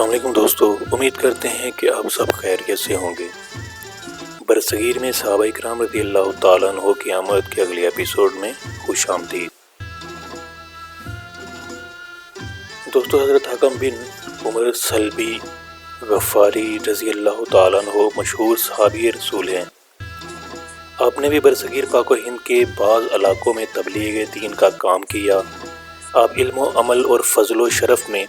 السلام علیکم دوستو، امید کرتے ہیں کہ آپ سب خیریت سے ہوں گے۔ برصغیر میں صحابہ کرام رضی اللہ تعالیٰ عنہ کی آمد کے اگلے ایپیسوڈ میں خوش آمدید۔ دوستو، حضرت حکم بن عمر سلبی غفاری رضی اللہ تعالیٰ عنہ مشہور صحابی رسول ہیں۔ آپ نے بھی برصغیر پاک و ہند کے بعض علاقوں میں تبلیغ دین کا کام کیا۔ آپ علم و عمل اور فضل و شرف میں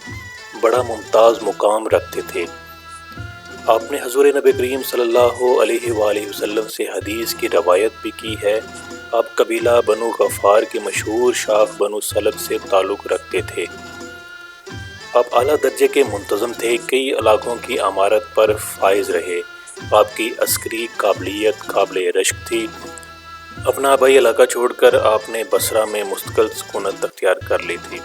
بڑا ممتاز مقام رکھتے تھے۔ آپ نے حضور نبی کریم صلی اللہ علیہ وآلہ وسلم سے حدیث کی روایت بھی کی ہے۔ آپ قبیلہ بنو غفار کے مشہور شاخ بنو سلب سے تعلق رکھتے تھے۔ آپ اعلیٰ درجے کے منتظم تھے، کئی علاقوں کی امارت پر فائز رہے۔ آپ کی عسکری قابلیت قابل رشک تھی۔ اپنا آبائی علاقہ چھوڑ کر آپ نے بصرہ میں مستقل سکونت اختیار کر لی تھی۔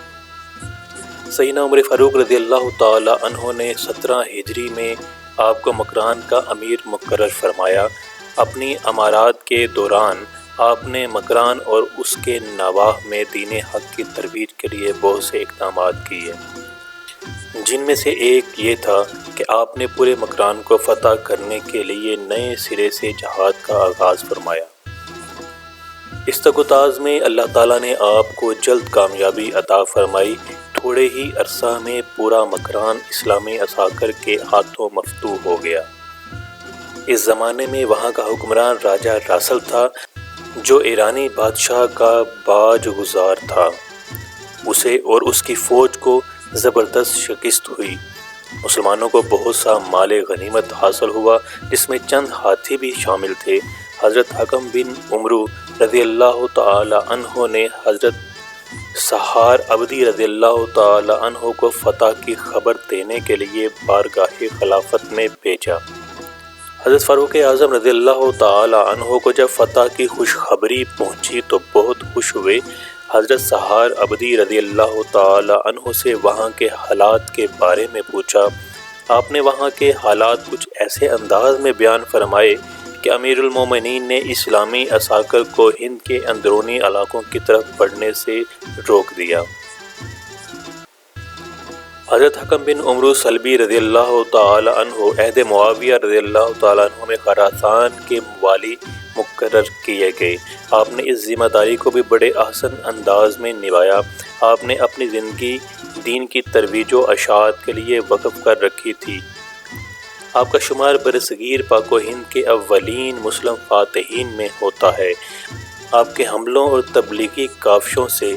سیدنا عمر فاروق رضی اللہ تعالی عنہ نے 17 ہجری میں آپ کو مکران کا امیر مقرر فرمایا۔ اپنی امارات کے دوران آپ نے مکران اور اس کے نواح میں دین حق کی ترویج کے لیے بہت سے اقدامات کیے، جن میں سے ایک یہ تھا کہ آپ نے پورے مکران کو فتح کرنے کے لیے نئے سرے سے جہاد کا آغاز فرمایا۔ اس تگ میں اللہ تعالیٰ نے آپ کو جلد کامیابی عطا فرمائی۔ تھوڑے ہی عرصہ میں پورا مکران اسلامی عساکر کے ہاتھوں مفتوح ہو گیا۔ اس زمانے میں وہاں کا حکمران راجہ راسل تھا، جو ایرانی بادشاہ کا باج گزار تھا۔ اسے اور اس کی فوج کو زبردست شکست ہوئی۔ مسلمانوں کو بہت سا مال غنیمت حاصل ہوا، جس میں چند ہاتھی بھی شامل تھے۔ حضرت حکم بن عمرو رضی اللہ تعالی عنہ نے حضرت سہار عبدی رضی اللہ تعالی عنہ کو فتح کی خبر دینے کے لیے بارگاہ خلافت میں بھیجا۔ حضرت فاروق اعظم رضی اللہ تعالی عنہ کو جب فتح کی خوشخبری پہنچی تو بہت خوش ہوئے۔ حضرت سہار عبدی رضی اللہ تعالی عنہ سے وہاں کے حالات کے بارے میں پوچھا۔ آپ نے وہاں کے حالات کچھ ایسے انداز میں بیان فرمائے کہ امیر المومنین نے اسلامی عساکر کو ہند کے اندرونی علاقوں کی طرف بڑھنے سے روک دیا۔ حضرت حکم بن عمر سلبی رضی اللہ تعالی عنہ عہد معاویہ رضی اللہ تعالی عنہ میں خراسان کے والی مقرر کیے گئے۔ آپ نے اس ذمہ داری کو بھی بڑے احسن انداز میں نبھایا۔ آپ نے اپنی زندگی دین کی ترویج و اشاعت کے لیے وقف کر رکھی تھی۔ آپ کا شمار برصغیر پاک و ہند کے اولین مسلم فاتحین میں ہوتا ہے۔ آپ کے حملوں اور تبلیغی کاوشوں سے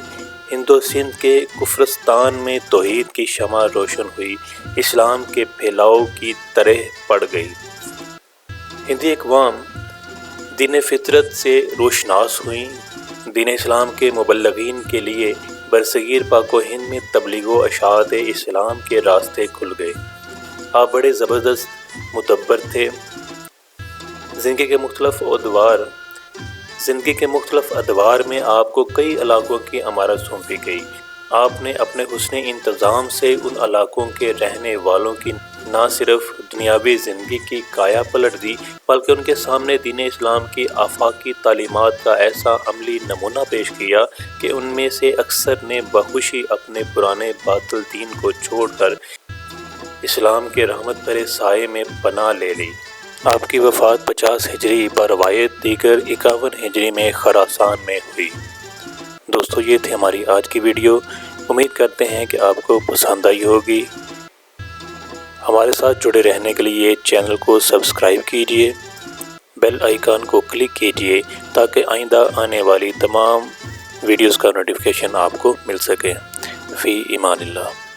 ہند و سندھ کے کفرستان میں توحید کی شمع روشن ہوئی، اسلام کے پھیلاؤ کی طرح پڑ گئی۔ ہندی اقوام دین فطرت سے روشناس ہوئیں۔ دین اسلام کے مبلغین کے لیے برصغیر پاک و ہند میں تبلیغ و اشاعت اسلام کے راستے کھل گئے۔ آپ بڑے زبردست مدبر تھے۔ زندگی کے مختلف ادوار میں آپ کو کئی علاقوں کی امارت سونپی گئی۔ آپ نے اپنے حسن انتظام سے ان علاقوں کے رہنے والوں کی نہ صرف دنیاوی زندگی کی کایا پلٹ دی، بلکہ ان کے سامنے دین اسلام کی آفاقی تعلیمات کا ایسا عملی نمونہ پیش کیا کہ ان میں سے اکثر نے بخوشی اپنے پرانے باطل دین کو چھوڑ کر اسلام کے رحمت بھرے سائے میں پناہ لے لی۔ آپ کی وفات 50 ہجری بروایت، دیگر 51 ہجری میں خراسان میں ہوئی۔ دوستو، یہ تھی ہماری آج کی ویڈیو۔ امید کرتے ہیں کہ آپ کو پسند آئی ہوگی۔ ہمارے ساتھ جڑے رہنے کے لیے چینل کو سبسکرائب کیجیے، بیل آئیکن کو کلک کیجیے تاکہ آئندہ آنے والی تمام ویڈیوز کا نوٹیفیکیشن آپ کو مل سکے۔ فی امان اللہ۔